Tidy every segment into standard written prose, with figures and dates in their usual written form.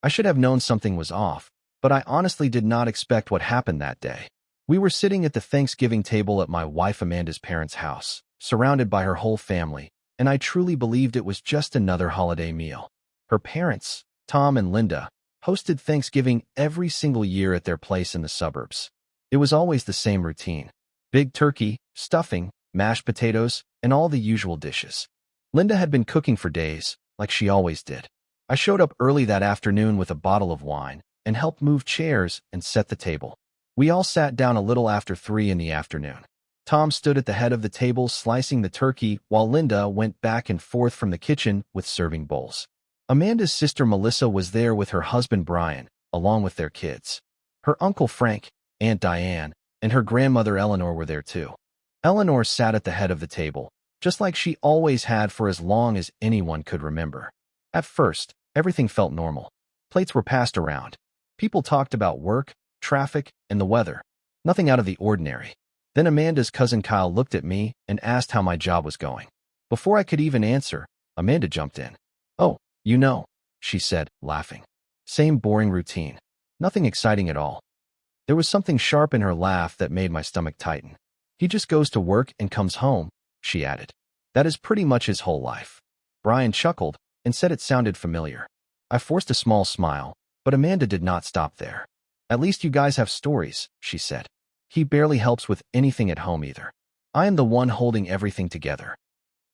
I should have known something was off, but I honestly did not expect what happened that day. We were sitting at the Thanksgiving table at my wife Amanda's parents' house, surrounded by her whole family, and I truly believed it was just another holiday meal. Her parents, Tom and Linda, hosted Thanksgiving every single year at their place in the suburbs. It was always the same routine: big turkey, stuffing, mashed potatoes, and all the usual dishes. Linda had been cooking for days, like she always did. I showed up early that afternoon with a bottle of wine and helped move chairs and set the table. We all sat down a little after 3 in the afternoon. Tom stood at the head of the table slicing the turkey while Linda went back and forth from the kitchen with serving bowls. Amanda's sister Melissa was there with her husband Brian, along with their kids. Her uncle Frank, Aunt Diane, and her grandmother Eleanor were there too. Eleanor sat at the head of the table, just like she always had for as long as anyone could remember. At first, everything felt normal. Plates were passed around. People talked about work, traffic, and the weather. Nothing out of the ordinary. Then Amanda's cousin Kyle looked at me and asked how my job was going. Before I could even answer, Amanda jumped in. "Oh, you know," she said, laughing. "Same boring routine. Nothing exciting at all." There was something sharp in her laugh that made my stomach tighten. "He just goes to work and comes home," she added. "That is pretty much his whole life." Brian chuckled and said it sounded familiar. I forced a small smile, but Amanda did not stop there. "At least you guys have stories," she said. "He barely helps with anything at home either. I am the one holding everything together."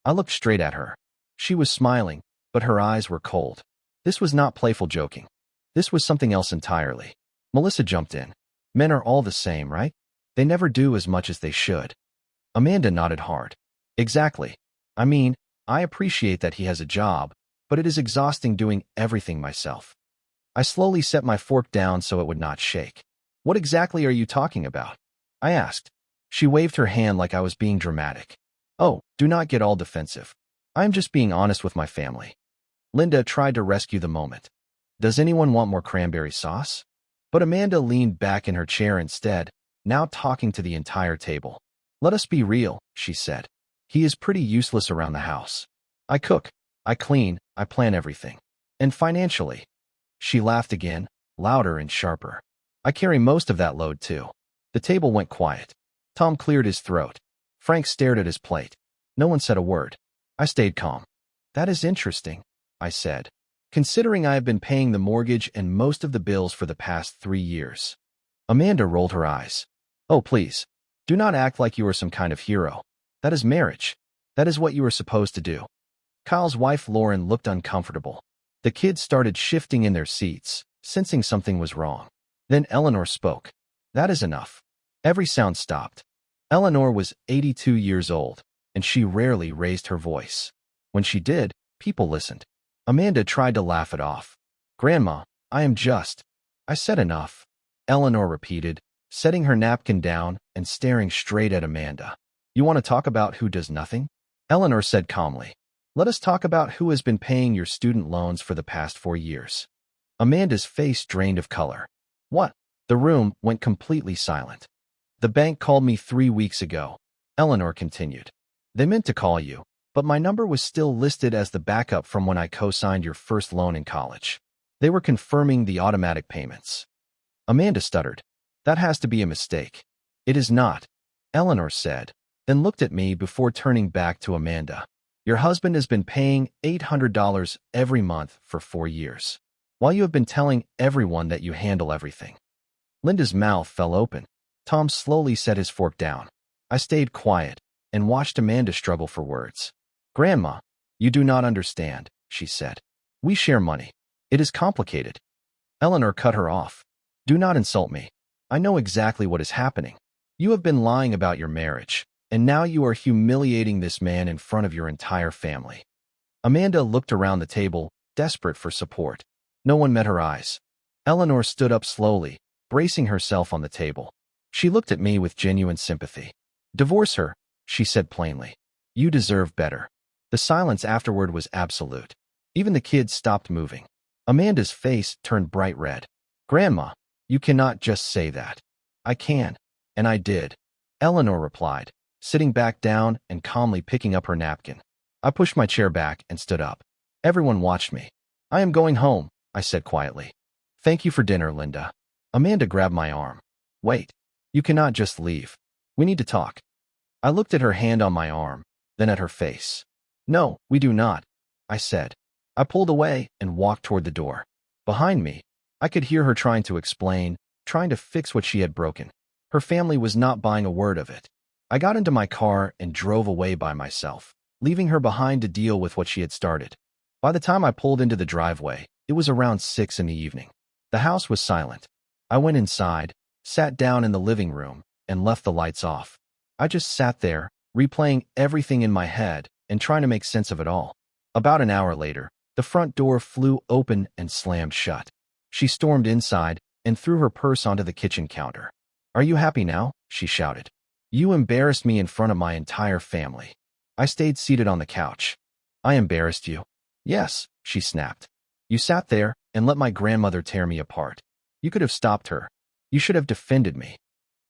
I looked straight at her. She was smiling, but her eyes were cold. This was not playful joking. This was something else entirely. Melissa jumped in. "Men are all the same, right? They never do as much as they should." Amanda nodded hard. "Exactly. I mean, I appreciate that he has a job, but it is exhausting doing everything myself." I slowly set my fork down so it would not shake. "What exactly are you talking about?" I asked. She waved her hand like I was being dramatic. "Oh, do not get all defensive. I am just being honest with my family." Linda tried to rescue the moment. "Does anyone want more cranberry sauce?" But Amanda leaned back in her chair instead, now talking to the entire table. "Let us be real," she said. "He is pretty useless around the house. I cook, I clean, I plan everything. And financially." She laughed again, louder and sharper. "I carry most of that load too." The table went quiet. Tom cleared his throat. Frank stared at his plate. No one said a word. I stayed calm. "That is interesting," I said, "considering I have been paying the mortgage and most of the bills for the past 3 years." Amanda rolled her eyes. "Oh, please. Do not act like you are some kind of hero. That is marriage. That is what you are supposed to do." Kyle's wife Lauren looked uncomfortable. The kids started shifting in their seats, sensing something was wrong. Then Eleanor spoke. "That is enough." Every sound stopped. Eleanor was 82 years old, and she rarely raised her voice. When she did, people listened. Amanda tried to laugh it off. "Grandma, I am just—" "I said enough," Eleanor repeated, setting her napkin down and staring straight at Amanda. "You want to talk about who does nothing?" Eleanor said calmly. "Let us talk about who has been paying your student loans for the past 4 years." Amanda's face drained of color. "What?" The room went completely silent. "The bank called me 3 weeks ago," Eleanor continued. "They meant to call you, but my number was still listed as the backup from when I co-signed your first loan in college. They were confirming the automatic payments." Amanda stuttered. "That has to be a mistake." "It is not," Eleanor said, then looked at me before turning back to Amanda. "Your husband has been paying $800 every month for 4 years, while you have been telling everyone that you handle everything." Linda's mouth fell open. Tom slowly set his fork down. I stayed quiet and watched Amanda struggle for words. "Grandma, you do not understand," she said. "We share money. It is complicated." Eleanor cut her off. "Do not insult me. I know exactly what is happening. You have been lying about your marriage, and now you are humiliating this man in front of your entire family." Amanda looked around the table, desperate for support. No one met her eyes. Eleanor stood up slowly, bracing herself on the table. She looked at me with genuine sympathy. "Divorce her," she said plainly. "You deserve better." The silence afterward was absolute. Even the kids stopped moving. Amanda's face turned bright red. "Grandma, you cannot just say that." "I can, and I did," Eleanor replied, sitting back down and calmly picking up her napkin. I pushed my chair back and stood up. Everyone watched me. "I am going home," I said quietly. Thank you for dinner, Linda. Amanda grabbed my arm. Wait. You cannot just leave. We need to talk. I looked at her hand on my arm, then at her face. No, we do not, I said. I pulled away and walked toward the door. Behind me, I could hear her trying to explain, trying to fix what she had broken. Her family was not buying a word of it. I got into my car and drove away by myself, leaving her behind to deal with what she had started. By the time I pulled into the driveway, it was around 6 in the evening. The house was silent. I went inside, sat down in the living room, and left the lights off. I just sat there, replaying everything in my head and trying to make sense of it all. About an hour later, the front door flew open and slammed shut. She stormed inside and threw her purse onto the kitchen counter. Are you happy now? She shouted. You embarrassed me in front of my entire family. I stayed seated on the couch. I embarrassed you? Yes, she snapped. You sat there and let my grandmother tear me apart. You could have stopped her. You should have defended me.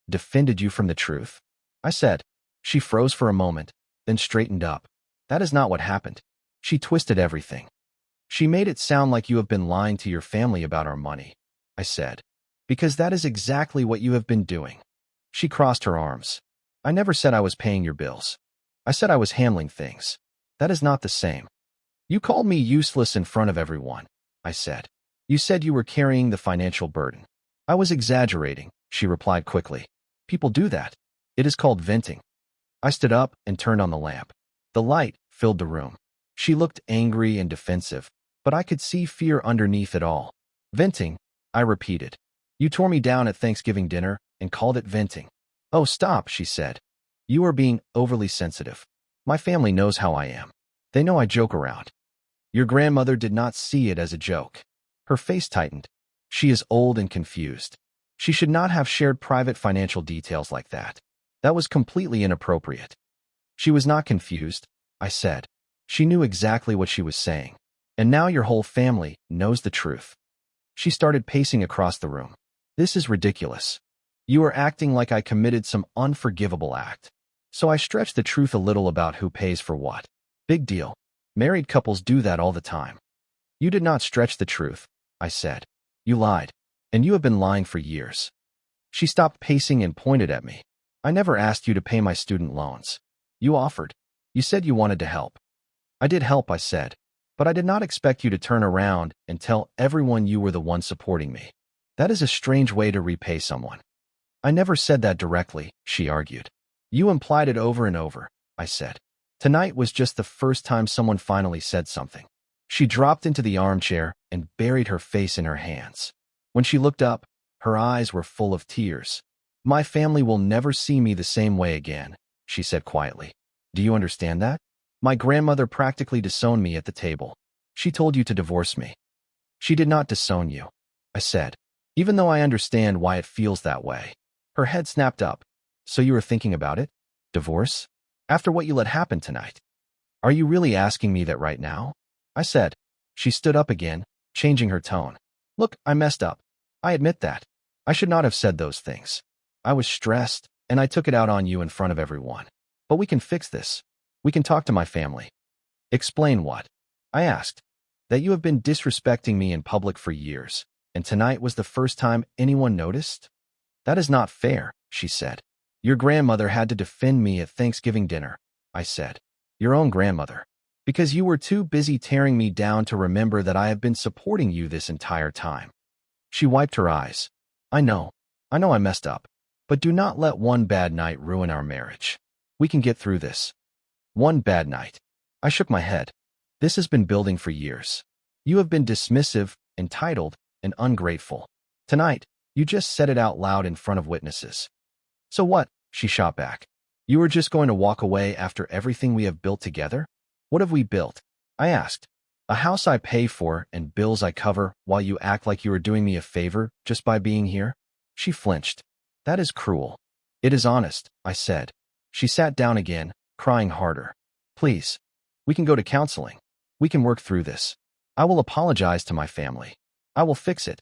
Defended you from the truth? I said. She froze for a moment, then straightened up. That is not what happened. She twisted everything. She made it sound like you have been lying to your family about our money, I said. Because that is exactly what you have been doing. She crossed her arms. I never said I was paying your bills. I said I was handling things. That is not the same. You called me useless in front of everyone, I said. You said you were carrying the financial burden. I was exaggerating, she replied quickly. People do that. It is called venting. I stood up and turned on the lamp. The light filled the room. She looked angry and defensive, but I could see fear underneath it all. Venting, I repeated. You tore me down at Thanksgiving dinner and called it venting. Oh, stop, she said. You are being overly sensitive. My family knows how I am. They know I joke around. Your grandmother did not see it as a joke. Her face tightened. She is old and confused. She should not have shared private financial details like that. That was completely inappropriate. She was not confused, I said. She knew exactly what she was saying. And now your whole family knows the truth. She started pacing across the room. This is ridiculous. You are acting like I committed some unforgivable act. So I stretched the truth a little about who pays for what. Big deal. Married couples do that all the time. You did not stretch the truth, I said. You lied. And you have been lying for years. She stopped pacing and pointed at me. I never asked you to pay my student loans. You offered. You said you wanted to help. I did help, I said. But I did not expect you to turn around and tell everyone you were the one supporting me. That is a strange way to repay someone. I never said that directly, she argued. You implied it over and over, I said. Tonight was just the first time someone finally said something. She dropped into the armchair and buried her face in her hands. When she looked up, her eyes were full of tears. My family will never see me the same way again, she said quietly. Do you understand that? My grandmother practically disowned me at the table. She told you to divorce me. She did not disown you, I said, even though I understand why it feels that way. Her head snapped up. So you were thinking about it? Divorce? After what you let happen tonight? Are you really asking me that right now? I said. She stood up again, changing her tone. Look, I messed up. I admit that. I should not have said those things. I was stressed, and I took it out on you in front of everyone. But we can fix this. We can talk to my family. Explain what? I asked. That you have been disrespecting me in public for years, and tonight was the first time anyone noticed? That is not fair, she said. Your grandmother had to defend me at Thanksgiving dinner, I said. Your own grandmother. Because you were too busy tearing me down to remember that I have been supporting you this entire time. She wiped her eyes. I know I messed up. But do not let one bad night ruin our marriage. We can get through this. One bad night. I shook my head. This has been building for years. You have been dismissive, entitled, and ungrateful. Tonight, you just said it out loud in front of witnesses. So what? She shot back. You are just going to walk away after everything we have built together? What have we built? I asked. A house I pay for and bills I cover while you act like you are doing me a favor just by being here? She flinched. That is cruel. It is honest, I said. She sat down again, crying harder. Please. We can go to counseling. We can work through this. I will apologize to my family. I will fix it.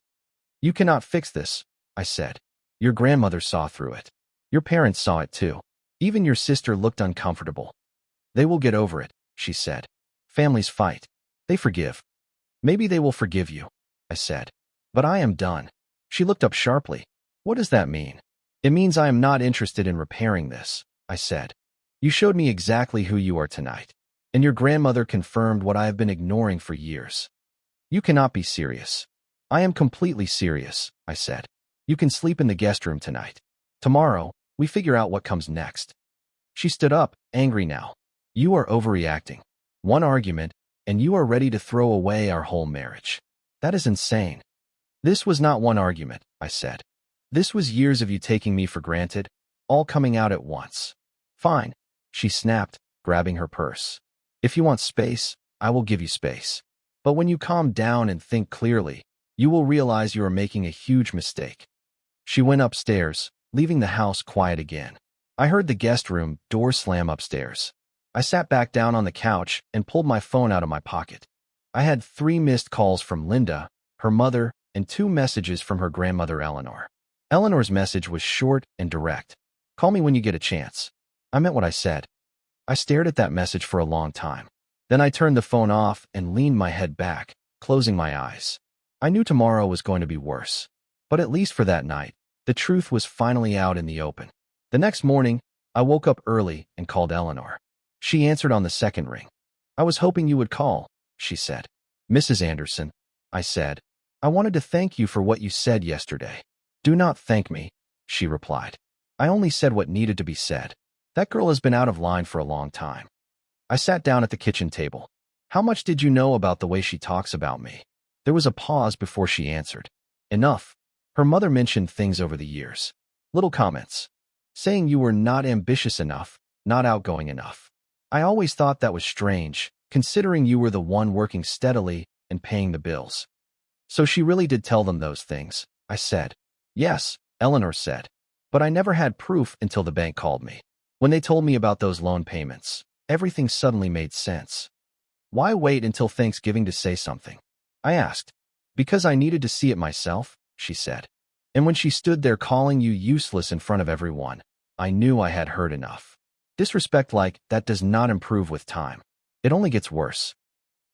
You cannot fix this, I said. Your grandmother saw through it. Your parents saw it too. Even your sister looked uncomfortable. They will get over it, she said. Families fight. They forgive. Maybe they will forgive you. I said. But I am done. She looked up sharply. What does that mean? It means I am not interested in repairing this, I said. You showed me exactly who you are tonight, and your grandmother confirmed what I have been ignoring for years. You cannot be serious. I am completely serious, I said. You can sleep in the guest room tonight. Tomorrow, we figure out what comes next. She stood up, angry now. You are overreacting. One argument, and you are ready to throw away our whole marriage. That is insane. This was not one argument, I said. This was years of you taking me for granted, all coming out at once. Fine, she snapped, grabbing her purse. If you want space, I will give you space. But when you calm down and think clearly, you will realize you are making a huge mistake. She went upstairs, leaving the house quiet again. I heard the guest room door slam upstairs. I sat back down on the couch and pulled my phone out of my pocket. I had 3 missed calls from Linda, her mother, and 2 messages from her grandmother Eleanor. Eleanor's message was short and direct. Call me when you get a chance. I meant what I said. I stared at that message for a long time. Then I turned the phone off and leaned my head back, closing my eyes. I knew tomorrow was going to be worse. But at least for that night, the truth was finally out in the open. The next morning, I woke up early and called Eleanor. She answered on the second ring. I was hoping you would call, she said. Mrs. Anderson, I said, I wanted to thank you for what you said yesterday. Do not thank me, she replied. I only said what needed to be said. That girl has been out of line for a long time. I sat down at the kitchen table. How much did you know about the way she talks about me? There was a pause before she answered. Enough. Her mother mentioned things over the years. Little comments. Saying you were not ambitious enough, not outgoing enough. I always thought that was strange, considering you were the one working steadily and paying the bills. So she really did tell them those things, I said. Yes, Eleanor said. But I never had proof until the bank called me. When they told me about those loan payments, everything suddenly made sense. Why wait until Thanksgiving to say something? I asked. Because I needed to see it myself, she said. And when she stood there calling you useless in front of everyone, I knew I had heard enough. Disrespect like that does not improve with time. It only gets worse.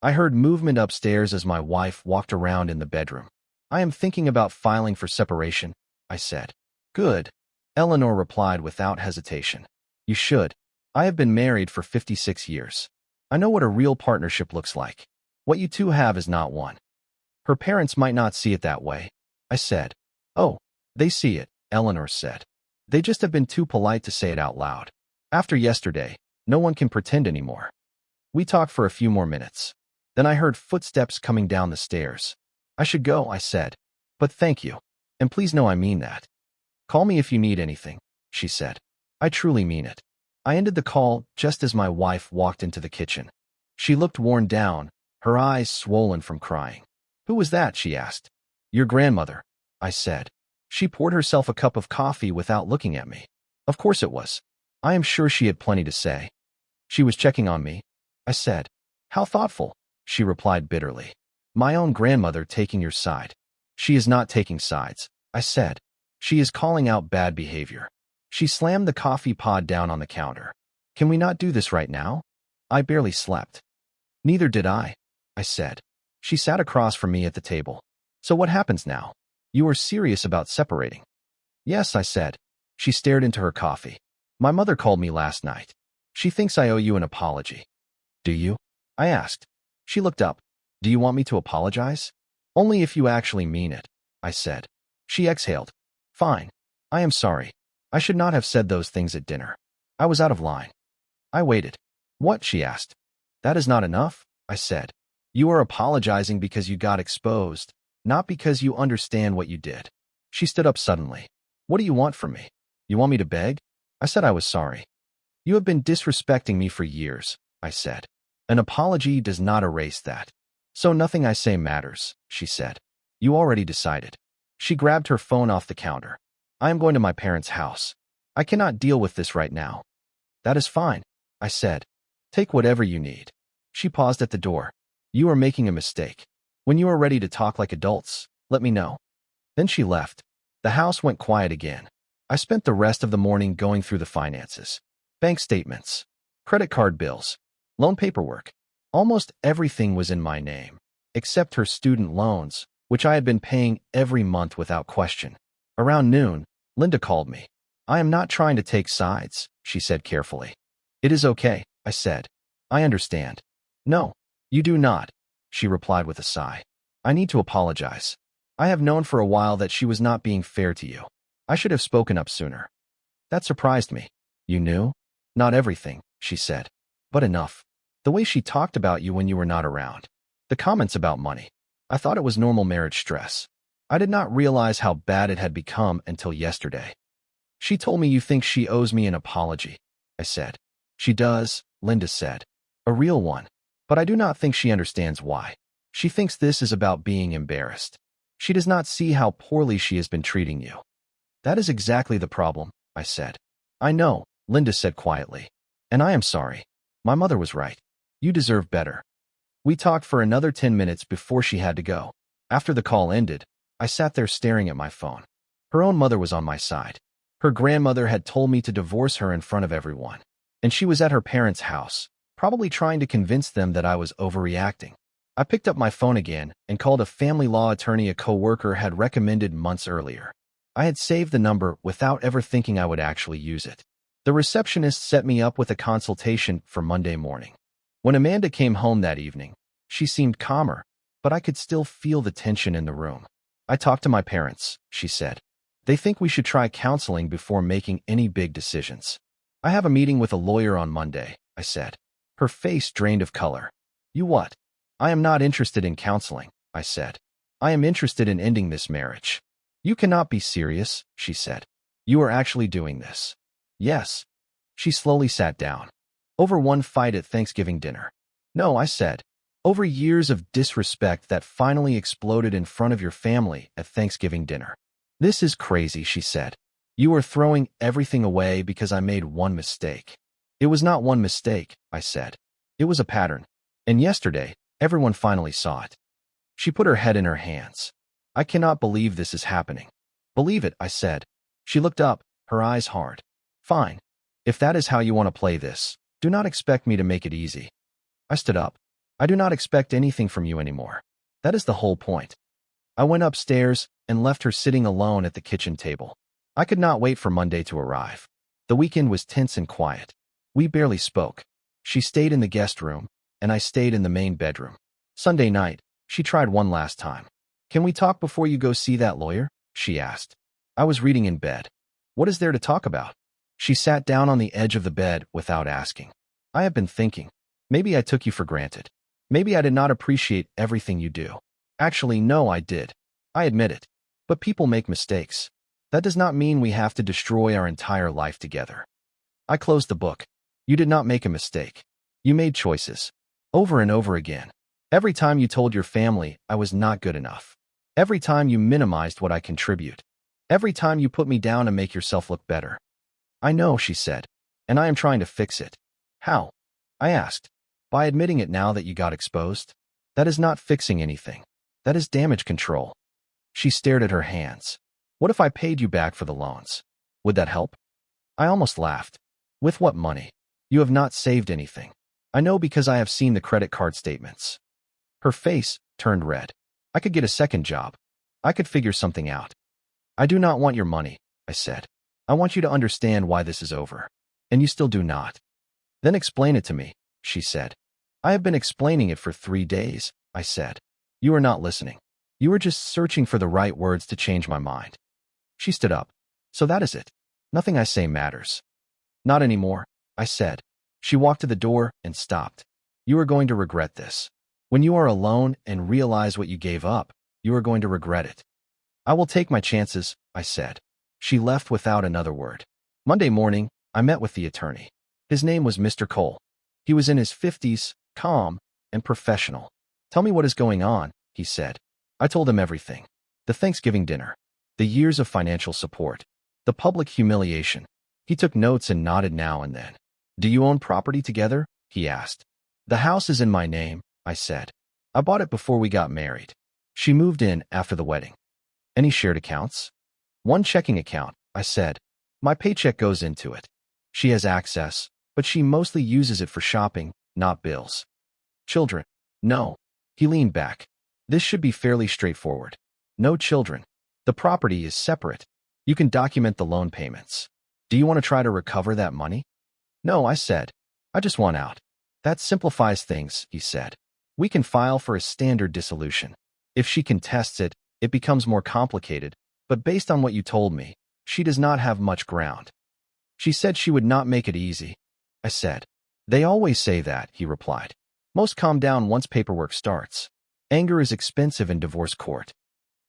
I heard movement upstairs as my wife walked around in the bedroom. I am thinking about filing for separation, I said. Good. Eleanor replied without hesitation. You should. I have been married for 56 years. I know what a real partnership looks like. What you two have is not one. Her parents might not see it that way, I said. Oh, they see it, Eleanor said. They just have been too polite to say it out loud. After yesterday, no one can pretend anymore. We talked for a few more minutes. Then I heard footsteps coming down the stairs. I should go, I said. But thank you. And please know I mean that. Call me if you need anything, she said. I truly mean it. I ended the call just as my wife walked into the kitchen. She looked worn down, her eyes swollen from crying. Who was that? She asked. Your grandmother, I said. She poured herself a cup of coffee without looking at me. Of course it was. I am sure she had plenty to say. She was checking on me, I said. How thoughtful, she replied bitterly. My own grandmother taking your side. She is not taking sides, I said. She is calling out bad behavior. She slammed the coffee pod down on the counter. Can we not do this right now? I barely slept. Neither did I said. She sat across from me at the table. So what happens now? You are serious about separating? Yes, I said. She stared into her coffee. My mother called me last night. She thinks I owe you an apology. Do you? I asked. She looked up. Do you want me to apologize? Only if you actually mean it, I said. She exhaled. Fine. I am sorry. I should not have said those things at dinner. I was out of line. I waited. What? She asked. That is not enough, I said. You are apologizing because you got exposed, not because you understand what you did. She stood up suddenly. What do you want from me? You want me to beg? I said I was sorry. You have been disrespecting me for years, I said. An apology does not erase that. So nothing I say matters, she said. You already decided. She grabbed her phone off the counter. I am going to my parents' house. I cannot deal with this right now. That is fine, I said. Take whatever you need. She paused at the door. You are making a mistake. When you are ready to talk like adults, let me know. Then she left. The house went quiet again. I spent the rest of the morning going through the finances. Bank statements, credit card bills, loan paperwork. Almost everything was in my name, except her student loans, which I had been paying every month without question. Around noon, Linda called me. I am not trying to take sides, she said carefully. It is okay, I said. I understand. No, you do not, she replied with a sigh. I need to apologize. I have known for a while that she was not being fair to you. I should have spoken up sooner. That surprised me. You knew? Not everything, she said, but enough. The way she talked about you when you were not around. The comments about money. I thought it was normal marriage stress. I did not realize how bad it had become until yesterday. She told me you think she owes me an apology, I said. She does, Linda said. A real one. But I do not think she understands why. She thinks this is about being embarrassed. She does not see how poorly she has been treating you. That is exactly the problem, I said. I know, Linda said quietly. And I am sorry. My mother was right. You deserve better. We talked for another 10 minutes before she had to go. After the call ended, I sat there staring at my phone. Her own mother was on my side. Her grandmother had told me to divorce her in front of everyone. And she was at her parents' house, probably trying to convince them that I was overreacting. I picked up my phone again and called a family law attorney a coworker had recommended months earlier. I had saved the number without ever thinking I would actually use it. The receptionist set me up with a consultation for Monday morning. When Amanda came home that evening, she seemed calmer, but I could still feel the tension in the room. I talked to my parents, she said. They think we should try counseling before making any big decisions. I have a meeting with a lawyer on Monday, I said. Her face drained of color. You what? I am not interested in counseling, I said. I am interested in ending this marriage. You cannot be serious, she said. You are actually doing this. Yes. She slowly sat down. Over one fight at Thanksgiving dinner. No, I said. Over years of disrespect that finally exploded in front of your family at Thanksgiving dinner. This is crazy, she said. You are throwing everything away because I made one mistake. It was not one mistake, I said. It was a pattern. And yesterday, everyone finally saw it. She put her head in her hands. I cannot believe this is happening. Believe it, I said. She looked up, her eyes hard. Fine. If that is how you want to play this, do not expect me to make it easy. I stood up. I do not expect anything from you anymore. That is the whole point. I went upstairs and left her sitting alone at the kitchen table. I could not wait for Monday to arrive. The weekend was tense and quiet. We barely spoke. She stayed in the guest room, and I stayed in the main bedroom. Sunday night, she tried one last time. Can we talk before you go see that lawyer? She asked. I was reading in bed. What is there to talk about? She sat down on the edge of the bed without asking. I have been thinking. Maybe I took you for granted. Maybe I did not appreciate everything you do. Actually, no, I did. I admit it. But people make mistakes. That does not mean we have to destroy our entire life together. I closed the book. You did not make a mistake. You made choices. Over and over again. Every time you told your family I was not good enough. Every time you minimized what I contribute. Every time you put me down to make yourself look better. I know, she said. And I am trying to fix it. How? I asked. By admitting it now that you got exposed? That is not fixing anything. That is damage control. She stared at her hands. What if I paid you back for the loans? Would that help? I almost laughed. With what money? You have not saved anything. I know because I have seen the credit card statements. Her face turned red. I could get a second job. I could figure something out. I do not want your money, I said. I want you to understand why this is over. And you still do not. Then explain it to me, she said. I have been explaining it for 3 days, I said. You are not listening. You are just searching for the right words to change my mind. She stood up. So that is it. Nothing I say matters. Not anymore, I said. She walked to the door and stopped. You are going to regret this. When you are alone and realize what you gave up, you are going to regret it. I will take my chances, I said. She left without another word. Monday morning, I met with the attorney. His name was Mr. Cole. He was in his 50s, calm and professional. Tell me what is going on, he said. I told him everything. The Thanksgiving dinner. The years of financial support. The public humiliation. He took notes and nodded now and then. Do you own property together? He asked. The house is in my name, I said. I bought it before we got married. She moved in after the wedding. Any shared accounts? One checking account, I said. My paycheck goes into it. She has access, but she mostly uses it for shopping, not bills. Children? No. He leaned back. This should be fairly straightforward. No children. The property is separate. You can document the loan payments. Do you want to try to recover that money? No, I said. I just want out. That simplifies things, he said. We can file for a standard dissolution. If she contests it, it becomes more complicated, but based on what you told me, she does not have much ground. She said she would not make it easy. I said. They always say that, he replied. Most calm down once paperwork starts. Anger is expensive in divorce court.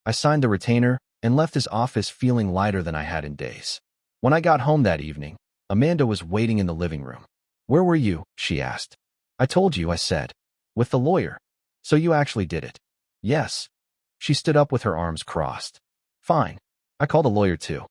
I signed the retainer and left his office feeling lighter than I had in days. When I got home that evening, Amanda was waiting in the living room. Where were you? She asked. I told you, I said. With the lawyer. So you actually did it? Yes. She stood up with her arms crossed. Fine. I called a lawyer too.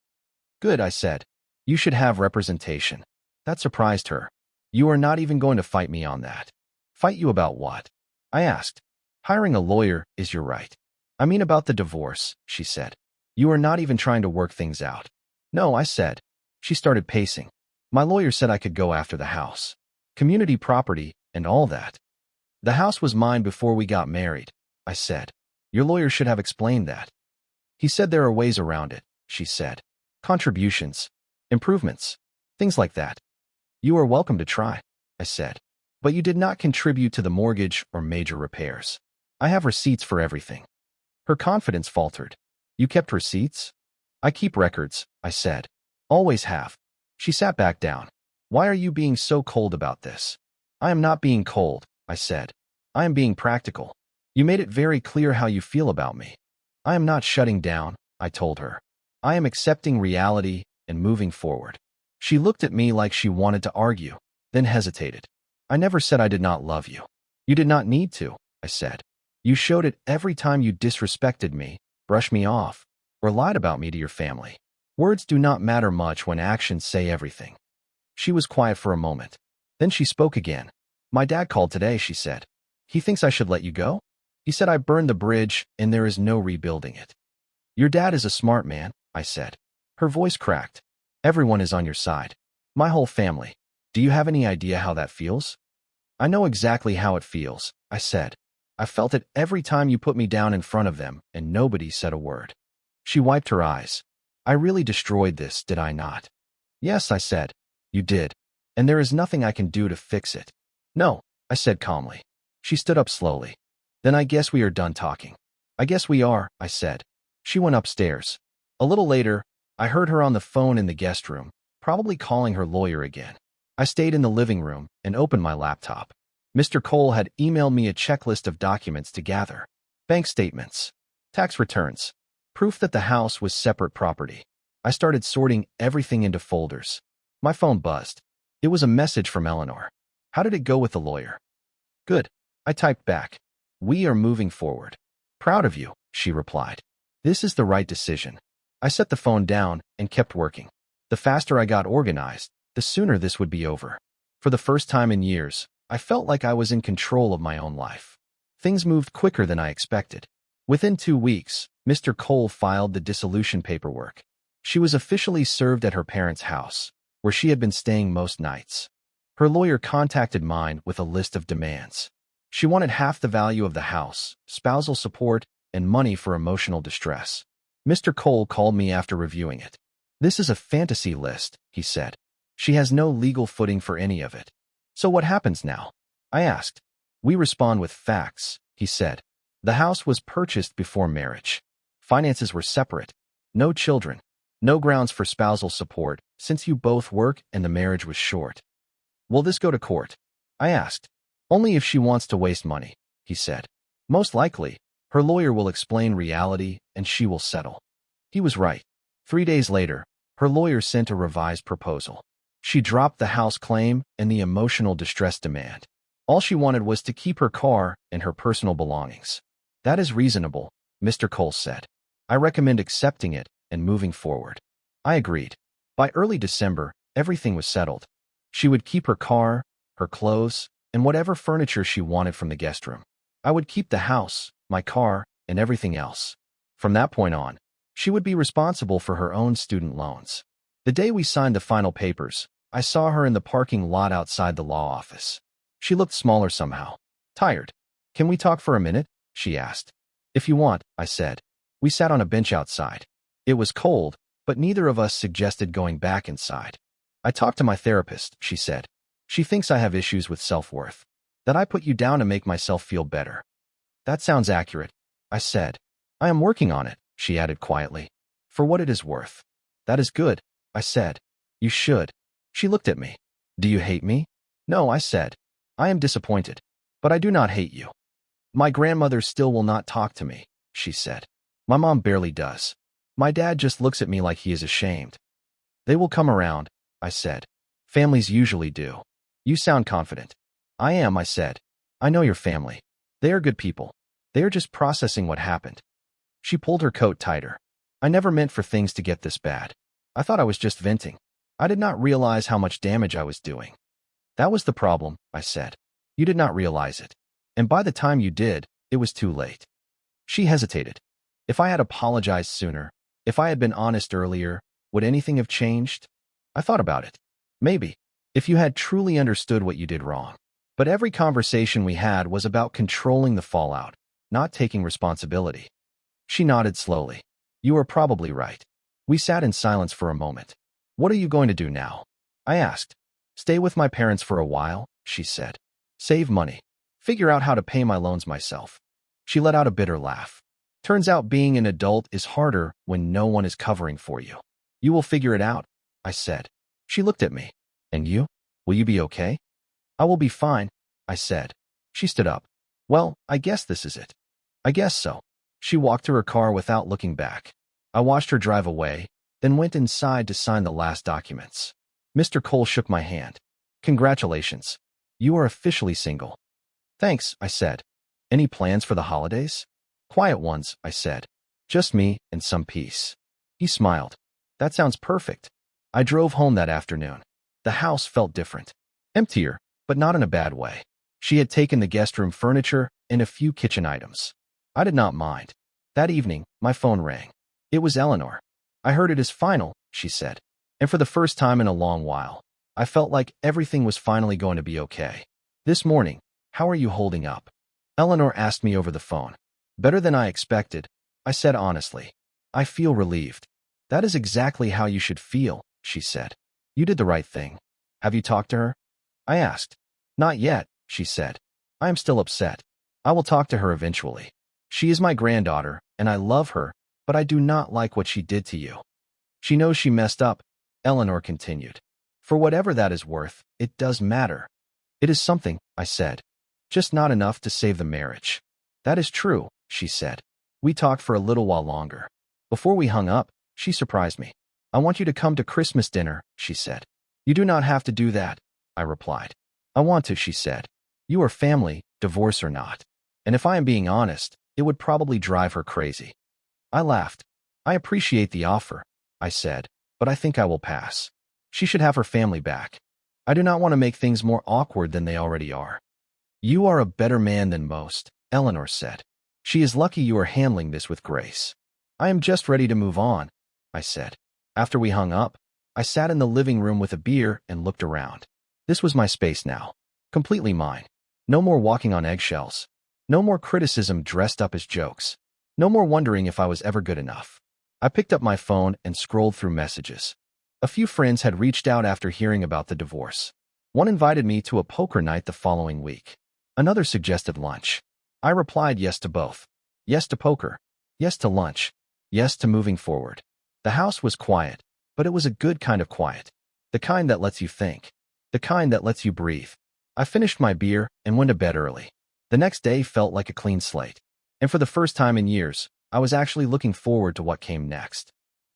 Good, I said. You should have representation. That surprised her. You are not even going to fight me on that. Fight you about what? I asked. Hiring a lawyer is your right. I mean about the divorce, she said. You are not even trying to work things out. No, I said. She started pacing. My lawyer said I could go after the house. Community property and all that. The house was mine before we got married, I said. Your lawyer should have explained that. He said there are ways around it, she said. Contributions, improvements, things like that. You are welcome to try, I said. But you did not contribute to the mortgage or major repairs. I have receipts for everything. Her confidence faltered. You kept receipts? I keep records, I said. Always have. She sat back down. Why are you being so cold about this? I am not being cold, I said. I am being practical. You made it very clear how you feel about me. I am not shutting down, I told her. I am accepting reality and moving forward. She looked at me like she wanted to argue, then hesitated. I never said I did not love you. You did not need to, I said. You showed it every time you disrespected me, brushed me off, or lied about me to your family. Words do not matter much when actions say everything. She was quiet for a moment. Then she spoke again. My dad called today, she said. He thinks I should let you go? He said I burned the bridge and there is no rebuilding it. Your dad is a smart man, I said. Her voice cracked. Everyone is on your side. My whole family. Do you have any idea how that feels? I know exactly how it feels, I said. I felt it every time you put me down in front of them and nobody said a word. She wiped her eyes. I really destroyed this, did I not? Yes, I said. You did. And there is nothing I can do to fix it. No, I said calmly. She stood up slowly. Then I guess we are done talking. I guess we are, I said. She went upstairs. A little later, I heard her on the phone in the guest room, probably calling her lawyer again. I stayed in the living room and opened my laptop. Mr. Cole had emailed me a checklist of documents to gather. Bank statements, tax returns, proof that the house was separate property. I started sorting everything into folders. My phone buzzed. It was a message from Eleanor. How did it go with the lawyer? Good. I typed back. We are moving forward. Proud of you, she replied. This is the right decision. I set the phone down and kept working. The faster I got organized, the sooner this would be over. For the first time in years, I felt like I was in control of my own life. Things moved quicker than I expected. Within 2 weeks, Mr. Cole filed the dissolution paperwork. She was officially served at her parents' house, where she had been staying most nights. Her lawyer contacted mine with a list of demands. She wanted half the value of the house, spousal support, and money for emotional distress. Mr. Cole called me after reviewing it. This is a fantasy list, he said. She has no legal footing for any of it. So what happens now? I asked. We respond with facts, he said. The house was purchased before marriage. Finances were separate. No children. No grounds for spousal support, since you both work and the marriage was short. Will this go to court? I asked. Only if she wants to waste money, he said. Most likely, her lawyer will explain reality and she will settle. He was right. 3 days later, her lawyer sent a revised proposal. She dropped the house claim and the emotional distress demand. All she wanted was to keep her car and her personal belongings. That is reasonable, Mr. Cole said. I recommend accepting it and moving forward. I agreed. By early December, everything was settled. She would keep her car, her clothes, and whatever furniture she wanted from the guest room. I would keep the house, my car, and everything else. From that point on, she would be responsible for her own student loans. The day we signed the final papers, I saw her in the parking lot outside the law office. She looked smaller somehow. Tired. Can we talk for a minute? She asked. If you want, I said. We sat on a bench outside. It was cold, but neither of us suggested going back inside. I talked to my therapist, she said. She thinks I have issues with self-worth. That I put you down to make myself feel better. That sounds accurate, I said. I am working on it, she added quietly. For what it is worth. That is good, I said. You should. She looked at me. Do you hate me? No, I said. I am disappointed. But I do not hate you. My grandmother still will not talk to me, she said. My mom barely does. My dad just looks at me like he is ashamed. They will come around, I said. Families usually do. You sound confident. I am, I said. I know your family. They are good people. They are just processing what happened. She pulled her coat tighter. I never meant for things to get this bad. I thought I was just venting. I did not realize how much damage I was doing. That was the problem, I said. You did not realize it. And by the time you did, it was too late. She hesitated. If I had apologized sooner, if I had been honest earlier, would anything have changed? I thought about it. Maybe. If you had truly understood what you did wrong. But every conversation we had was about controlling the fallout, not taking responsibility. She nodded slowly. You are probably right. We sat in silence for a moment. What are you going to do now? I asked. Stay with my parents for a while, she said. Save money. Figure out how to pay my loans myself. She let out a bitter laugh. Turns out being an adult is harder when no one is covering for you. You will figure it out, I said. She looked at me. And you? Will you be okay? I will be fine, I said. She stood up. Well, I guess this is it. I guess so. She walked to her car without looking back. I watched her drive away, then went inside to sign the last documents. Mr. Cole shook my hand. Congratulations. You are officially single. Thanks, I said. Any plans for the holidays? Quiet ones, I said. Just me and some peace. He smiled. That sounds perfect. I drove home that afternoon. The house felt different. Emptier, but not in a bad way. She had taken the guest room furniture and a few kitchen items. I did not mind. That evening, my phone rang. It was Eleanor. I heard it is final, she said. And for the first time in a long while, I felt like everything was finally going to be okay. This morning, how are you holding up? Eleanor asked me over the phone. Better than I expected, I said honestly. I feel relieved. That is exactly how you should feel, she said. You did the right thing. Have you talked to her? I asked. Not yet, she said. I am still upset. I will talk to her eventually. She is my granddaughter, and I love her, but I do not like what she did to you. She knows she messed up, Eleanor continued. For whatever that is worth, it does matter. It is something, I said. Just not enough to save the marriage. That is true, she said. We talked for a little while longer. Before we hung up, she surprised me. I want you to come to Christmas dinner, she said. You do not have to do that, I replied. I want to, she said. You are family, divorce or not. And if I am being honest, it would probably drive her crazy. I laughed. I appreciate the offer, I said, but I think I will pass. She should have her family back. I do not want to make things more awkward than they already are. You are a better man than most, Eleanor said. She is lucky you are handling this with grace. I am just ready to move on, I said. After we hung up, I sat in the living room with a beer and looked around. This was my space now. Completely mine. No more walking on eggshells. No more criticism dressed up as jokes. No more wondering if I was ever good enough. I picked up my phone and scrolled through messages. A few friends had reached out after hearing about the divorce. One invited me to a poker night the following week. Another suggested lunch. I replied yes to both. Yes to poker. Yes to lunch. Yes to moving forward. The house was quiet, but it was a good kind of quiet. The kind that lets you think. The kind that lets you breathe. I finished my beer and went to bed early. The next day felt like a clean slate. And for the first time in years, I was actually looking forward to what came next.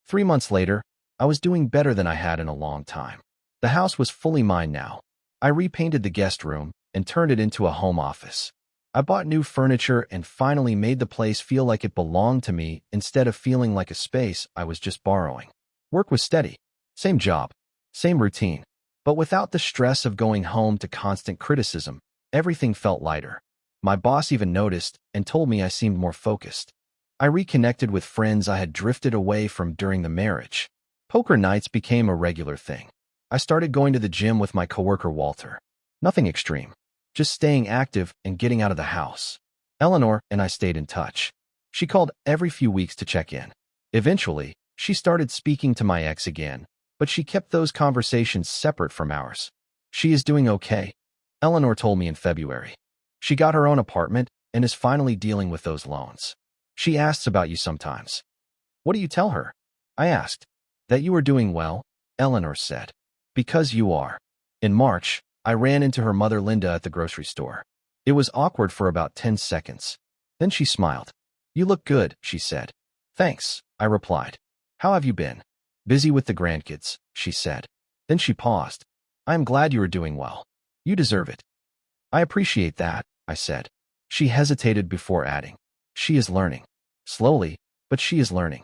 3 months later, I was doing better than I had in a long time. The house was fully mine now. I repainted the guest room and turned it into a home office. I bought new furniture and finally made the place feel like it belonged to me instead of feeling like a space I was just borrowing. Work was steady. Same job. Same routine. But without the stress of going home to constant criticism, everything felt lighter. My boss even noticed and told me I seemed more focused. I reconnected with friends I had drifted away from during the marriage. Poker nights became a regular thing. I started going to the gym with my coworker Walter. Nothing extreme. Just staying active and getting out of the house. Eleanor and I stayed in touch. She called every few weeks to check in. Eventually, she started speaking to my ex again, but she kept those conversations separate from ours. She is doing okay, Eleanor told me in February. She got her own apartment and is finally dealing with those loans. She asks about you sometimes. What do you tell her? I asked. That you are doing well, Eleanor said. Because you are. In March, I ran into her mother Linda at the grocery store. It was awkward for about 10 seconds. Then she smiled. You look good, she said. Thanks, I replied. How have you been? Busy with the grandkids, she said. Then she paused. I am glad you are doing well. You deserve it. I appreciate that, I said. She hesitated before adding. She is learning. Slowly, but she is learning.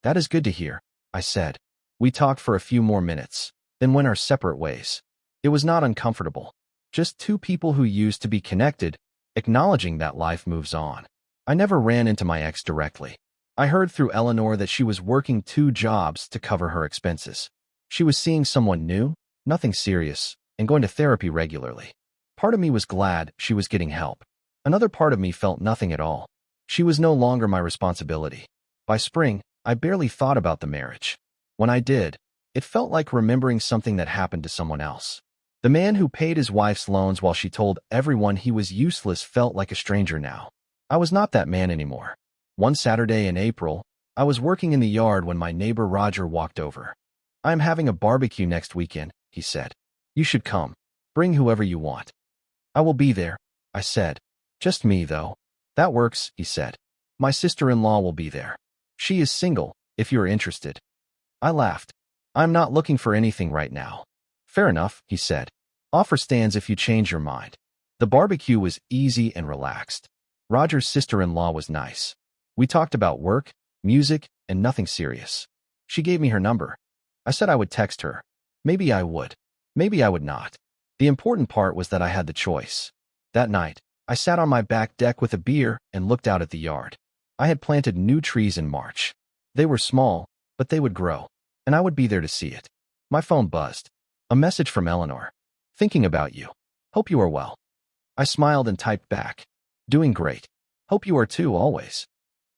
That is good to hear, I said. We talked for a few more minutes, then went our separate ways. It was not uncomfortable. Just two people who used to be connected, acknowledging that life moves on. I never ran into my ex directly. I heard through Eleanor that she was working 2 jobs to cover her expenses. She was seeing someone new, nothing serious, and going to therapy regularly. Part of me was glad she was getting help. Another part of me felt nothing at all. She was no longer my responsibility. By spring, I barely thought about the marriage. When I did, it felt like remembering something that happened to someone else. The man who paid his wife's loans while she told everyone he was useless felt like a stranger now. I was not that man anymore. One Saturday in April, I was working in the yard when my neighbor Roger walked over. I am having a barbecue next weekend, he said. You should come. Bring whoever you want. I will be there, I said. Just me, though. That works, he said. My sister-in-law will be there. She is single, if you are interested. I laughed. I'm not looking for anything right now. Fair enough, he said. Offer stands if you change your mind. The barbecue was easy and relaxed. Roger's sister-in-law was nice. We talked about work, music, and nothing serious. She gave me her number. I said I would text her. Maybe I would. Maybe I would not. The important part was that I had the choice. That night, I sat on my back deck with a beer and looked out at the yard. I had planted new trees in March. They were small, but they would grow, and I would be there to see it. My phone buzzed. A message from Eleanor. Thinking about you. Hope you are well. I smiled and typed back. Doing great. Hope you are too, always.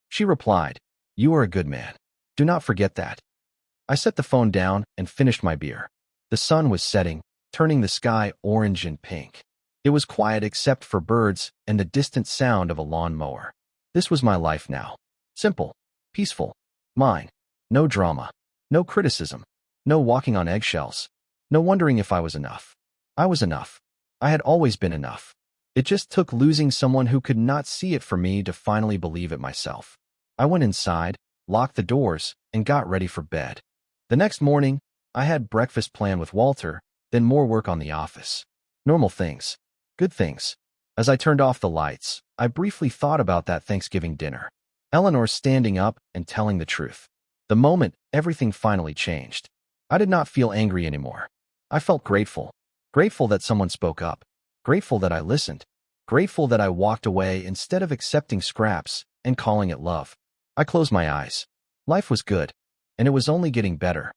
She replied, You are a good man. Do not forget that. I set the phone down and finished my beer. The sun was setting, turning the sky orange and pink. It was quiet except for birds and the distant sound of a lawn mower. This was my life now. Simple. Peaceful. Mine. No drama. No criticism. No walking on eggshells. No wondering if I was enough. I was enough. I had always been enough. It just took losing someone who could not see it for me to finally believe it myself. I went inside, locked the doors, and got ready for bed. The next morning, I had breakfast planned with Walter, then more work on the office. Normal things. Good things. As I turned off the lights, I briefly thought about that Thanksgiving dinner. Eleanor standing up and telling the truth. The moment, everything finally changed. I did not feel angry anymore. I felt grateful. Grateful that someone spoke up. Grateful that I listened. Grateful that I walked away instead of accepting scraps and calling it love. I closed my eyes. Life was good, and it was only getting better.